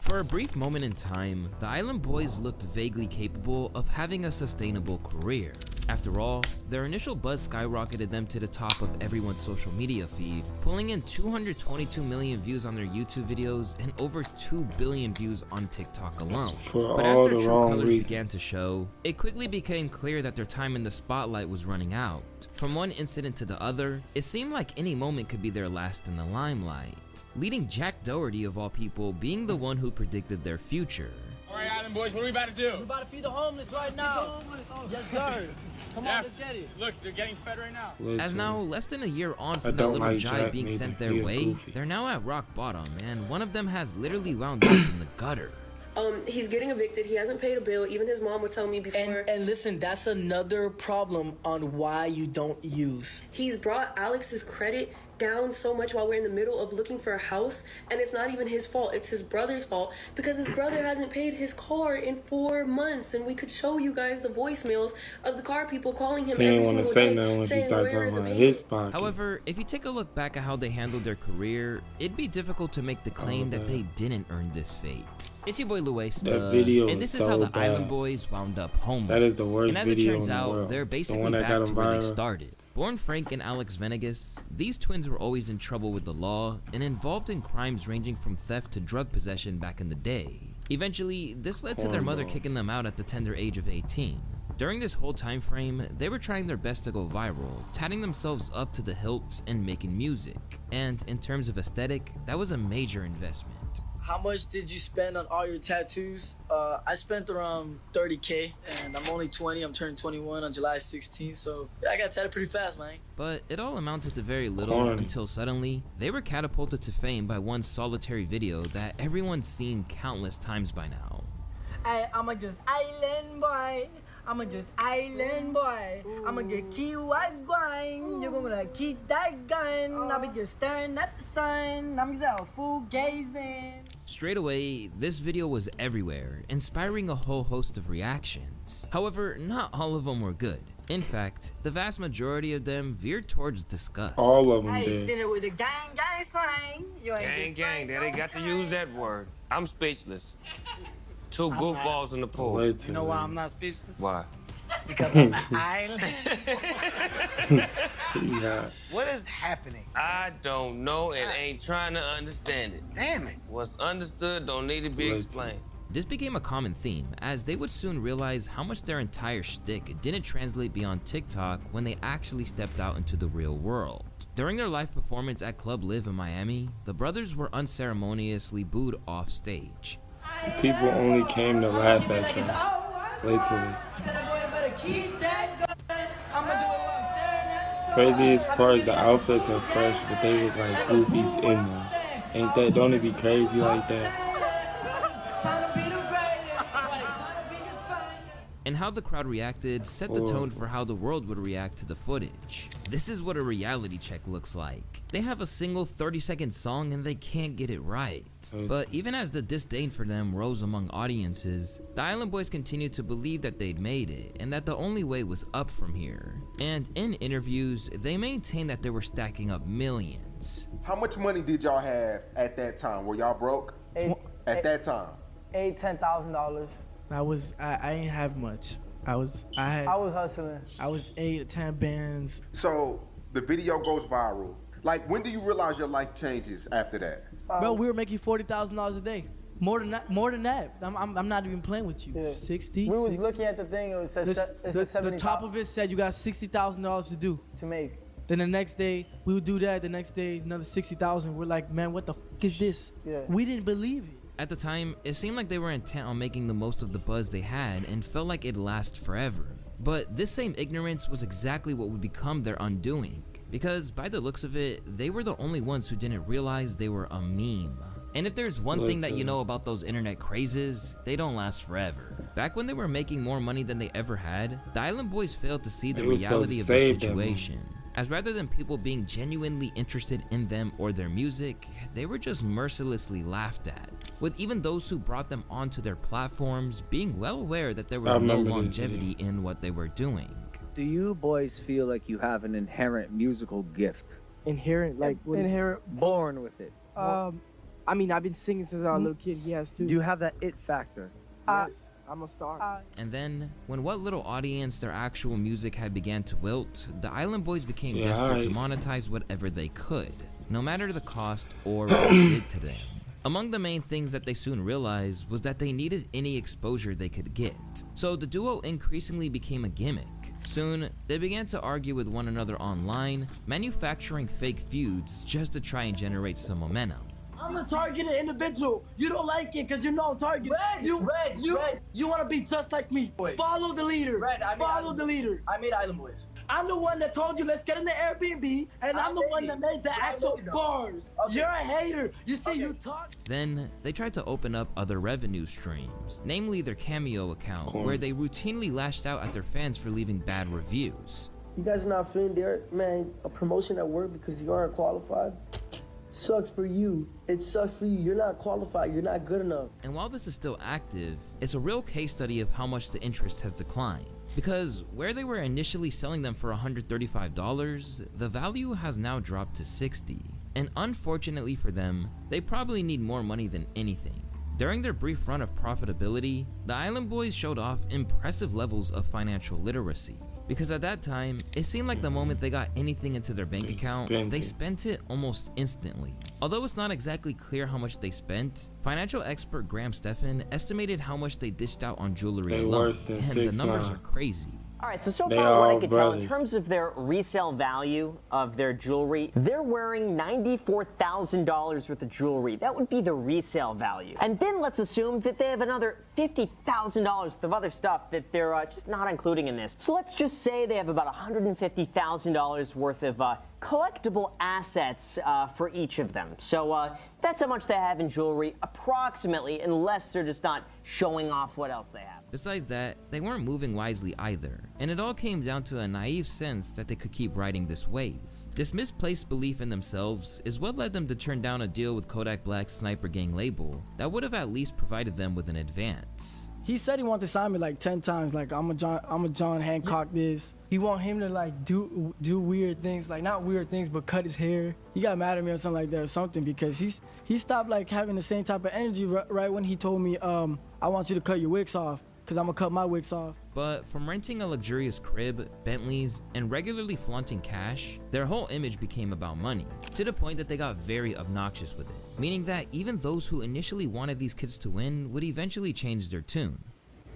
For a brief moment in time, the Island Boys looked vaguely capable of having a sustainable career. After all, their initial buzz skyrocketed them to the top of everyone's social media feed, pulling in 222 million views on their YouTube videos and over 2 billion views on TikTok alone. But as their true colors began to show, it quickly became clear that their time in the spotlight was running out. From one incident to the other, it seemed like any moment could be their last in the limelight, leading Jack Doherty of all people being the one who predicted their future. Alright Island Boys, what are we about to do? We're about to feed the homeless right now. Yes sir. Come on, let's get it. Look, they're getting fed right now. As now, less than a year on from the little jive being sent their way, they're now at rock bottom, and one of them has literally wound up in the gutter. He's getting evicted. He hasn't paid a bill. Even his mom would tell me before. And listen, that's another problem on why you don't use. He's brought Alex's credit down so much while we're in the middle of looking for a house, and it's not even his fault. It's his brother's fault because his brother hasn't paid his car in 4 months, and we could show you guys the voicemails of the car people calling him every single day saying where is his pocket. However, if you take a look back at how they handled their career, it'd be difficult to make the claim that they didn't earn this fate. It's your boy Luesta, and this is how the Island Boys wound up homeless. That is the worst and as it turns out, they're basically back to where they started. Born Frank and Alex Venegas, these twins were always in trouble with the law and involved in crimes ranging from theft to drug possession back in the day. Eventually, this led to their mother kicking them out at the tender age of 18. During this whole time frame, they were trying their best to go viral, tatting themselves up to the hilt and making music. And in terms of aesthetic, that was a major investment. How much did you spend on all your tattoos? I spent around 30K, and I'm only 20. I'm turning 21 on July 16th, so yeah, I got tatted pretty fast, man. But it all amounted to very little until suddenly, they were catapulted to fame by one solitary video that everyone's seen countless times by now. I'm just island boy. I'm just island boy. I'ma get key white wine. You're gonna keep that gun. I'll be just staring at the sun. I'm just out fool gazing. Straight away, this video was everywhere, inspiring a whole host of reactions. However, not all of them were good. In fact, the vast majority of them veered towards disgust. All of them I did. seen it with the gang slang. You ain't gang, they got to use that word. I'm speechless. Two goofballs in the pool. You know why I'm not speechless? Why? Because I'm an island. Yeah. What is happening? I don't know and ain't trying to understand it. Damn it. What's understood don't need to be explained. This became a common theme, as they would soon realize how much their entire shtick didn't translate beyond TikTok when they actually stepped out into the real world. During their live performance at Club Live in Miami, the brothers were unceremoniously booed off stage. People only came to laugh at you. Literally. Craziest part is the outfits are fresh, but they look like goofies in them. Ain't that? Don't it be crazy like that? And how the crowd reacted set the tone for how the world would react to the footage. This is what a reality check looks like. They have a single 30-second song and they can't get it right. But even as the disdain for them rose among audiences, the Island Boys continued to believe that they'd made it and that the only way was up from here. And in interviews, they maintained that they were stacking up millions. How much money did y'all have at that time? Were y'all broke at that time? $10,000. I ain't have much. I was hustling. I was 8 or 10 bands. So the video goes viral. Like, when do you realize your life changes after that? Bro, we were making $40,000 a day. More than that. I'm not even playing with you. Yeah. 60. We was looking at the thing. It said the top of it said you got $60,000 to do to make. Then the next day we would do that. The next day another 60,000. We're like, man, what the f is this? Yeah. We didn't believe it. At the time, it seemed like they were intent on making the most of the buzz they had and felt like it'd last forever. But this same ignorance was exactly what would become their undoing. Because by the looks of it, they were the only ones who didn't realize they were a meme. And if there's one thing that you know about those internet crazes, they don't last forever. Back when they were making more money than they ever had, the Island Boys failed to see the reality of their situation. As rather than people being genuinely interested in them or their music, they were just mercilessly laughed at, with even those who brought them onto their platforms being well aware that there was no longevity in what they were doing. Do you boys feel like you have an inherent musical gift? Inherent, like inherent, born with it? I mean, I've been singing since I was a little kid. He has too. You have that it factor. Yes, I'm a star. And then, when what little audience their actual music had began to wilt, the Island Boys became desperate to monetize whatever they could, no matter the cost or what it did to them. Among the main things that they soon realized was that they needed any exposure they could get. So the duo increasingly became a gimmick. Soon, they began to argue with one another online, manufacturing fake feuds just to try and generate some momentum. I'm a targeted individual. You don't like it because you know I'm targeted. You want to be just like me. Follow the leader. Follow the leader. I made Island Boys. I'm the one that told you let's get in the Airbnb, and I'm the one that made the actual bars. You're a hater. You see, you talk. Then, they tried to open up other revenue streams, namely their Cameo account, where they routinely lashed out at their fans for leaving bad reviews. You guys are not feeling there, man, a promotion at work because you aren't qualified? Sucks for you. It sucks for you. You're not qualified. You're not good enough. And while this is still active, it's a real case study of how much the interest has declined. Because where they were initially selling them for $135, the value has now dropped to $60. And unfortunately for them, they probably need more money than anything. During their brief run of profitability, the Island Boys showed off impressive levels of financial literacy. Because at that time, it seemed like the moment they got anything into their bank account, they spent it almost instantly. Although it's not exactly clear how much they spent, financial expert Graham Stephan estimated how much they dished out on jewelry alone, and the numbers are crazy. All right, so far what I could tell in terms of their resale value of their jewelry, they're wearing $94,000 worth of jewelry. That would be the resale value. And then let's assume that they have another $50,000 worth of other stuff that they're just not including in this. So let's just say they have about $150,000 worth of collectible assets for each of them. So that's how much they have in jewelry, approximately, unless they're just not showing off what else they have. Besides that, they weren't moving wisely either, and it all came down to a naive sense that they could keep riding this wave. This misplaced belief in themselves is what led them to turn down a deal with Kodak Black's Sniper Gang label that would have at least provided them with an advance. He said he wanted to sign me like 10 times. Like I'm a John Hancock this. He want him to like do weird things, like not weird things, but cut his hair. He got mad at me or something like that or something because he stopped like having the same type of energy right when he told me I want you to cut your wigs off because I'm gonna cut my wigs off. But from renting a luxurious crib, Bentleys, and regularly flaunting cash, their whole image became about money, to the point that they got very obnoxious with it, meaning that even those who initially wanted these kids to win would eventually change their tune.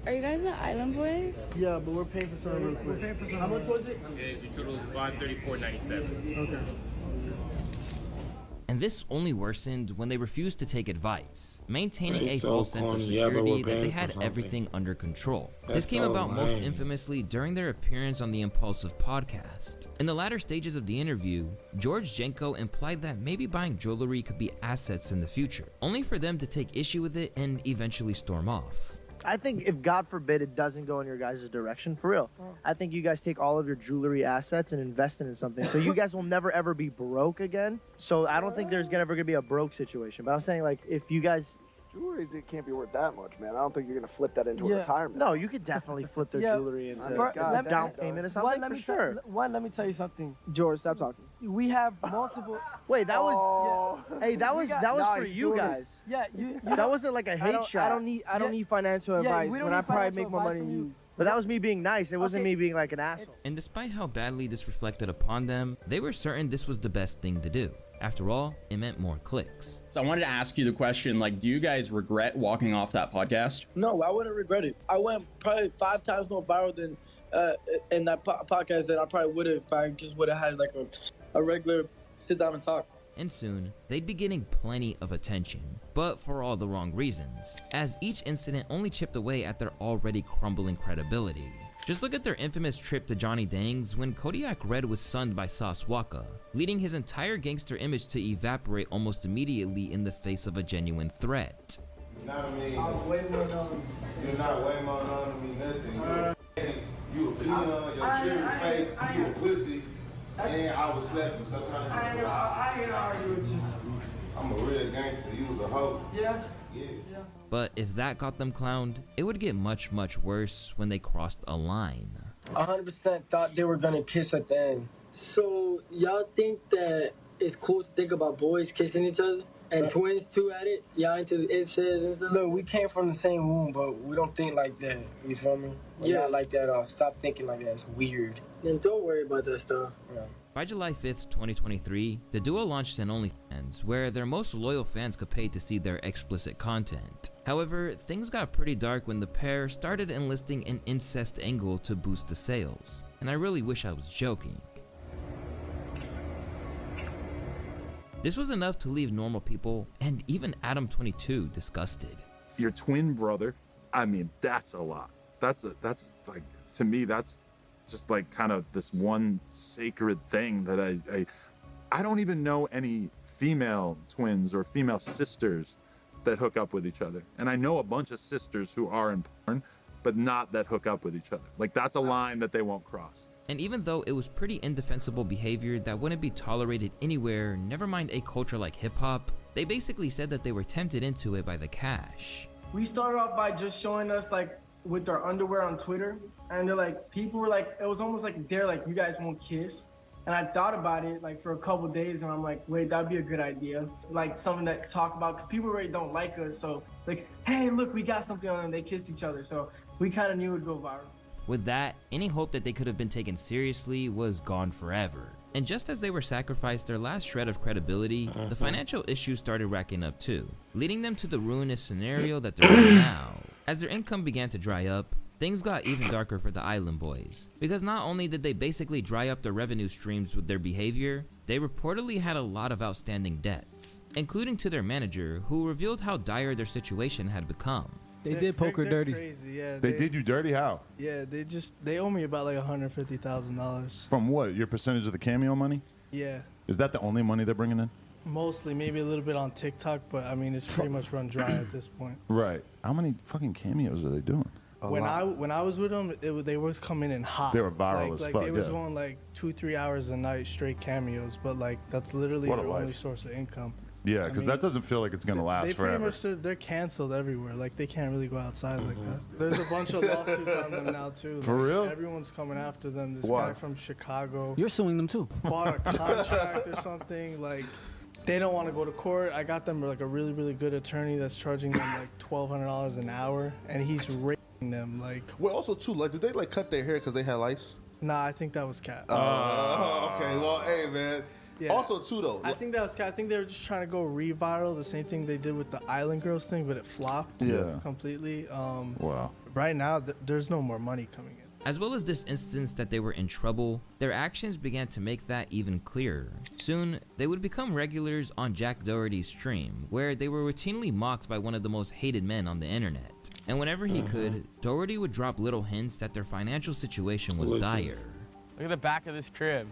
Are you guys the Island Boys? Yeah, but we're paying for something real quick. We're paying for something. How much was it? Okay, your total is $534.97. Okay. And this only worsened when they refused to take advice, maintaining a so false sense of corny. Yeah, but security we're that they paying had for everything under control. That's This came so about most lame. infamously during their appearance on the Impulsive podcast. In the latter stages of the interview, George Jenko implied that maybe buying jewelry could be assets in the future, only for them to take issue with it and eventually storm off. I think if God forbid it doesn't go in your guys' direction, for real, I think you guys take all of your jewelry assets and invest it in something. So you guys will never ever be broke again. So I don't think there's ever gonna be a broke situation. But I'm saying like if you guys Jewelry, it can't be worth that much, man. I don't think you're gonna flip that into a retirement. No, you could definitely flip their jewelry into a down payment or something for sure. Let me tell you something, George. Stop talking. We have multiple. Wait, that was. Hey, that was for you guys. Yeah, that wasn't like a hate shot. I don't need financial advice when I probably make more money than you. But that was me being nice. It wasn't me being like an asshole. And despite how badly this reflected upon them, they were certain this was the best thing to do. After all, it meant more clicks. So I wanted to ask you the question, like, do you guys regret walking off that podcast? No, I wouldn't regret it. I went probably 5 times more viral than in that podcast than I probably would have if I just would have had like a regular sit down and talk. And soon, they'd be getting plenty of attention, but for all the wrong reasons, as each incident only chipped away at their already crumbling credibility. Just look at their infamous trip to Johnny Dang's when Kodiak Red was sunned by Sauce Walka, leading his entire gangster image to evaporate almost immediately in the face of a genuine threat. You know what I mean? I'm way more known. You're not way more known to me nothing. You a peanut, your cherry fake, you a pussy, and I was slapping. Stop trying to I ain't argue with you. I'm a real gangster. You was a hoe. Yeah? Yes. But if that got them clowned, it would get much, much worse when they crossed a line. 100% thought they were gonna kiss at the end. So y'all think that it's cool to think about boys kissing each other? And twins too at it? Y'all into the incest and stuff? Look, we came from the same womb, but we don't think like that. You feel me? We're not like that at all. Stop thinking like that. It's weird. Then don't worry about that stuff. Yeah. By July 5th, 2023, the duo launched an OnlyFans where their most loyal fans could pay to see their explicit content. However, things got pretty dark when the pair started enlisting an incest angle to boost the sales. And I really wish I was joking. This was enough to leave normal people and even Adam22 disgusted. Your twin brother, I mean, that's a lot. That's like, to me, that's just like kind of this one sacred thing that I don't even know any female twins or female sisters that hook up with each other. And I know a bunch of sisters who are in porn, but not that hook up with each other. Like, that's a line that they won't cross. And even though it was pretty indefensible behavior that wouldn't be tolerated anywhere, never mind a culture like hip-hop, they basically said that they were tempted into it by the cash. We started off by just showing us like with their underwear on Twitter, and they're like, people were like, it was almost like they're like, you guys won't kiss. And I thought about it like for a couple days, and I'm like, wait, that'd be a good idea. Like something to talk about, because people really don't like us. So like, hey, look, we got something on them. They kissed each other. So we kind of knew it would go viral. With that, any hope that they could have been taken seriously was gone forever. And just as they were sacrificed their last shred of credibility, the financial issues started racking up too, leading them to the ruinous scenario that they're in now. As their income began to dry up, things got even darker for the Island Boys, because not only did they basically dry up their revenue streams with their behavior, they reportedly had a lot of outstanding debts, including to their manager, who revealed how dire their situation had become. They did poker dirty. Crazy, yeah. They did you dirty? How? Yeah, they owe me about like $150,000. From what? Your percentage of the Cameo money? Yeah. Is that the only money they're bringing in? Mostly, maybe a little bit on TikTok, but I mean, it's pretty much run dry at this point. Right. How many fucking cameos are they doing? When I was with them, they was coming in hot. They were viral as like fuck, they was yeah. going like 2-3 hours a night straight cameos, but like that's literally What a their life. only source of income. Yeah, because that doesn't feel like it's gonna last They forever. pretty much they're canceled everywhere. Like they can't really go outside like that. There's a bunch of lawsuits on them now too. For Like, real? Everyone's coming after them. This Why? guy from Chicago You're suing them too. bought a contract or something. Like they don't want to go to court. I got them like a really really good attorney that's charging them like $1,200 an hour, and he's raping them. Like well, also too, like did they like cut their hair because they had lice? nah, I think that was cat. Okay. Well, hey man. Yeah. Also too though. I think that was cat. I think they were just trying to go re-viral, the same thing they did with the Island Girls thing, but it flopped Yeah. completely. Wow. Right now, there's no more money coming in. As well as this instance that they were in trouble, their actions began to make that even clearer. Soon, they would become regulars on Jack Doherty's stream, where they were routinely mocked by one of the most hated men on the internet. And whenever he could, Doherty would drop little hints that their financial situation was dire. Look at the back of this crib.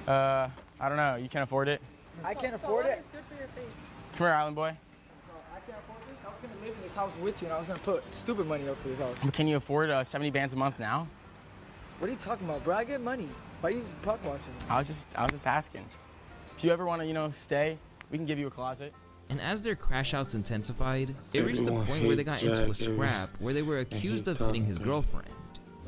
I don't know. You can't afford it? I can't afford it. It's good for your face. Come here, Island Boy. I can't afford this. I was gonna live in this house with you, and I was gonna put stupid money up for this house. Can you afford 70 bands a month now? What are you talking about, bro? I get money. Why are you puck watching? I was just asking. If you ever want to, stay, we can give you a closet. And as their crash outs intensified, it reached the point where they got into a scrap where they were accused of hitting his girlfriend.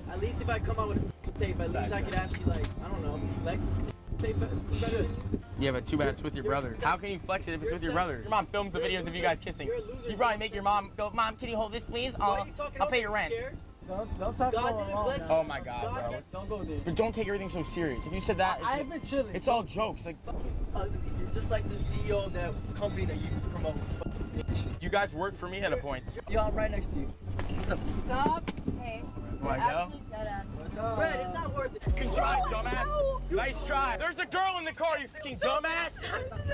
At least if I come out with a tape, at least I could actually, like, I don't know, flex tape better. Yeah, but too bad it's with your brother. How can you flex it if it's with your brother? Your mom films the videos of you guys kissing. You probably make your mom go, Mom, can you hold this, please? I'll pay your rent. Don't talk about my mom. Oh my God, bro. Don't go there. But don't take everything so serious. If you said that, I've been chilling. It's all jokes. Like, You're just like the CEO of that company that you promote. you guys worked for me at a point. Yo, I'm right next to you. Stop. Hey. What, yo? Actually, deadass. Brad, it's not worth it. Fucking try, dumbass. Nice try. There's a girl in the car, you fucking dumbass.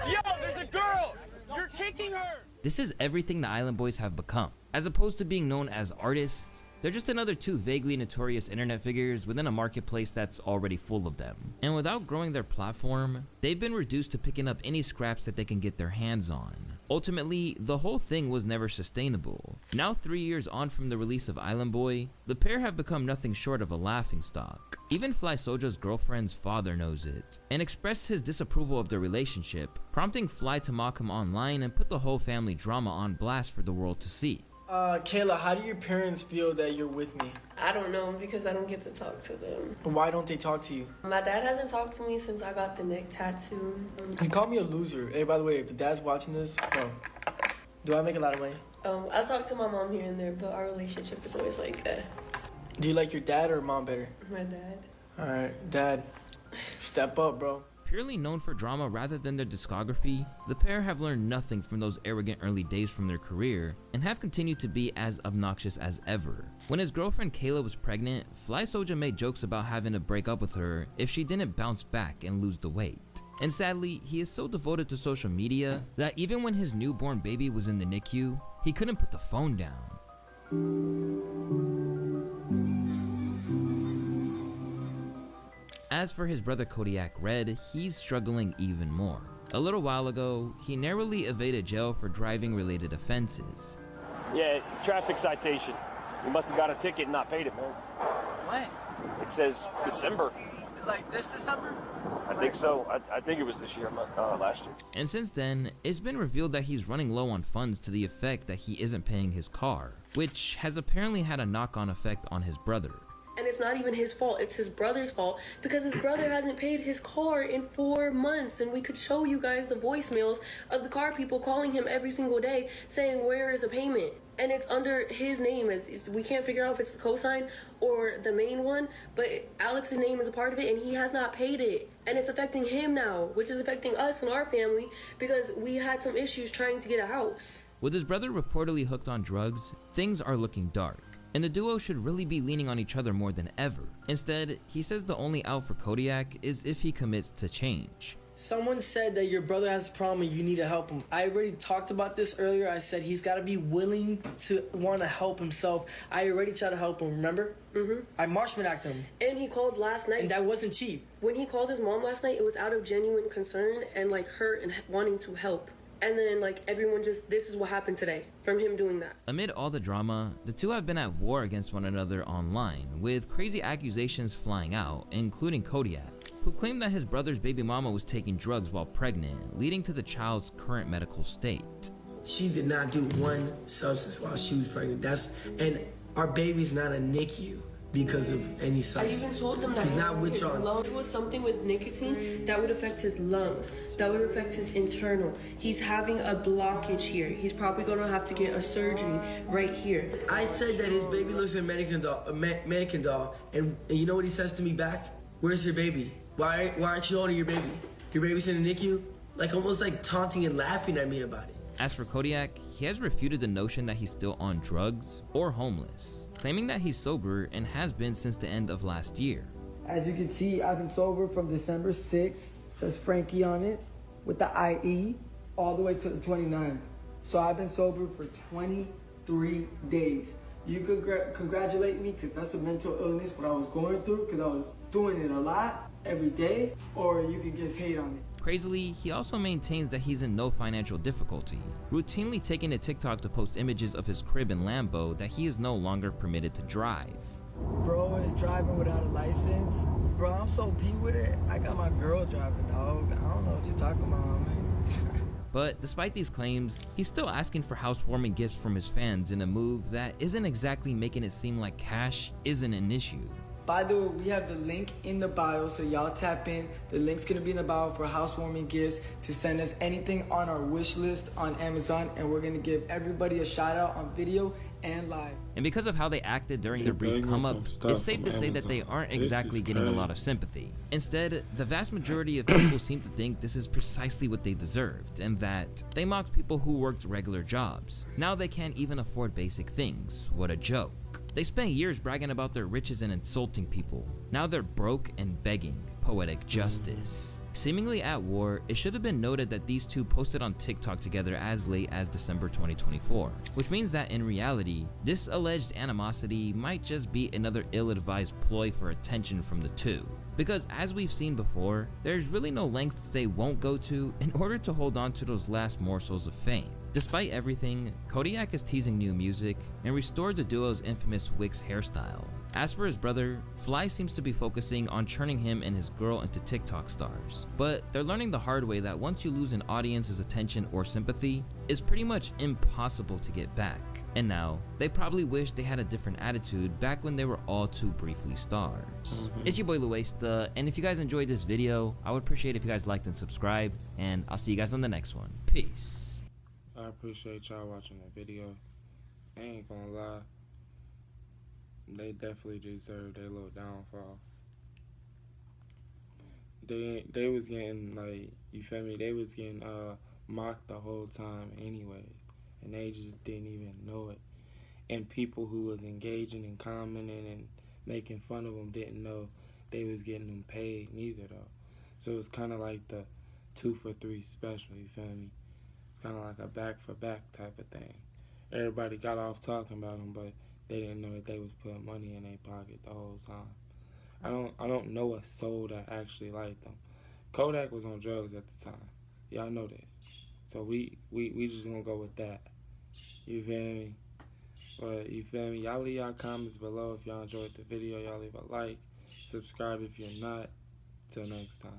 Yo, there's a girl. You're kicking her. This is everything the Island Boys have become. As opposed to being known as artists, they're just another two vaguely notorious internet figures within a marketplace that's already full of them. And without growing their platform, they've been reduced to picking up any scraps that they can get their hands on. Ultimately, the whole thing was never sustainable. Now 3 years on from the release of Island Boy, the pair have become nothing short of a laughingstock. Even Fly Soja's girlfriend's father knows it, and expressed his disapproval of their relationship, prompting Fly to mock him online and put the whole family drama on blast for the world to see. Kayla, how do your parents feel that you're with me? I don't know because I don't get to talk to them. Why don't they talk to you? My dad hasn't talked to me since I got the neck tattoo. He called me a loser. Hey, by the way, if the dad's watching this, bro, do I make a lot of money? I talk to my mom here and there, but our relationship is always like, Do you like your dad or mom better? my dad. All right, dad, step up, bro. Purely known for drama rather than their discography, the pair have learned nothing from those arrogant early days from their career and have continued to be as obnoxious as ever. When his girlfriend Kayla was pregnant, Fly Soulja made jokes about having to break up with her if she didn't bounce back and lose the weight. And sadly, he is so devoted to social media that even when his newborn baby was in the NICU, he couldn't put the phone down. As for his brother Kodiak Red, he's struggling even more. A little while ago, he narrowly evaded jail for driving related offenses. Yeah, traffic citation. You must have got a ticket and not paid it, man. When? It says December. Like this December? I think so. I think it was this year, last year. And since then, it's been revealed that he's running low on funds to the effect that he isn't paying his car, which has apparently had a knock-on effect on his brother. And it's not even his fault, it's his brother's fault because his brother hasn't paid his car in 4 months. And we could show you guys the voicemails of the car people calling him every single day saying, where is the payment? And it's under his name. We can't figure out if it's the cosign or the main one, but Alex's name is a part of it and he has not paid it. And it's affecting him now, which is affecting us and our family because we had some issues trying to get a house. With his brother reportedly hooked on drugs, things are looking dark. And the duo should really be leaning on each other more than ever. Instead, he says the only out for Kodiak is if he commits to change. Someone said that your brother has a problem and you need to help him. I already talked about this earlier. I said he's got to be willing to want to help himself. I already tried to help him, remember? I marshman-acted him. And he called last night. And that wasn't cheap. When he called his mom last night, it was out of genuine concern and like hurt and wanting to help. And then like everyone just, this is what happened today from him doing that. Amid all the drama, the two have been at war against one another online, with crazy accusations flying out, including Kodiak, who claimed that his brother's baby mama was taking drugs while pregnant, leading to the child's current medical state. She did not do one substance while she was pregnant. And our baby's not a NICU because of any substance. I even told them that he's not with y'all. It was something with nicotine that would affect his lungs, that would affect his internal. He's having a blockage here. He's probably gonna have to get a surgery right here. I said that his baby looks like a mannequin doll, and you know what he says to me back? Where's your baby? Why aren't you holding your baby? Your baby's in the NICU? Like almost like taunting and laughing at me about it. As for Kodiak, he has refuted the notion that he's still on drugs or homeless, claiming that he's sober and has been since the end of last year. As you can see, I've been sober from December 6th, says Frankie on it, with the IE, all the way to the 29th. So I've been sober for 23 days. You could congratulate me because that's a mental illness, what I was going through, because I was doing it a lot every day, or you could just hate on it. Crazily, he also maintains that he's in no financial difficulty, routinely taking to TikTok to post images of his crib and Lambo that he is no longer permitted to drive. Bro is driving without a license. Bro, I'm so beat with it. I got my girl driving, dog. I don't know what you're talking about, man. But despite these claims, he's still asking for housewarming gifts from his fans in a move that isn't exactly making it seem like cash isn't an issue. By the way, we have the link in the bio, so y'all tap in. The link's gonna be in the bio for housewarming gifts to send us anything on our wish list on Amazon, and we're gonna give everybody a shout out on video and live. And because of how they acted during their brief come up, it's safe to say that they aren't exactly getting a lot of sympathy. Instead, the vast majority of people seem to think this is precisely what they deserved, and that they mocked people who worked regular jobs. Now they can't even afford basic things. What a joke. They spent years bragging about their riches and insulting people. Now they're broke and begging. Poetic justice. Seemingly at war, it should have been noted that these two posted on TikTok together as late as December 2024, which means that in reality, this alleged animosity might just be another ill-advised ploy for attention from the two. Because as we've seen before, there's really no lengths they won't go to in order to hold on to those last morsels of fame. Despite everything, Kodiak is teasing new music and restored the duo's infamous Wix hairstyle. As for his brother, Fly seems to be focusing on turning him and his girl into TikTok stars. But they're learning the hard way that once you lose an audience's attention or sympathy, it's pretty much impossible to get back. And now, they probably wish they had a different attitude back when they were all too briefly stars. It's your boy Luesta, and if you guys enjoyed this video, I would appreciate if you guys liked and subscribed, and I'll see you guys on the next one. Peace. I appreciate y'all watching the video. I ain't gonna lie. They definitely deserve their little downfall. They was getting, like, you feel me? They was getting mocked the whole time anyways. And they just didn't even know it. And people who was engaging and commenting and making fun of them didn't know they was getting them paid neither though. So it was kind of like the 2 for 3 special, you feel me? It's kind of like a back for back type of thing. Everybody got off talking about them, but they didn't know that they was putting money in their pocket the whole time. I don't know a soul that actually liked them. Kodak was on drugs at the time. Y'all know this. So we just gonna go with that. You feel me? But you feel me? Y'all leave y'all comments below if y'all enjoyed the video. Y'all leave a like. Subscribe if you're not. Till next time.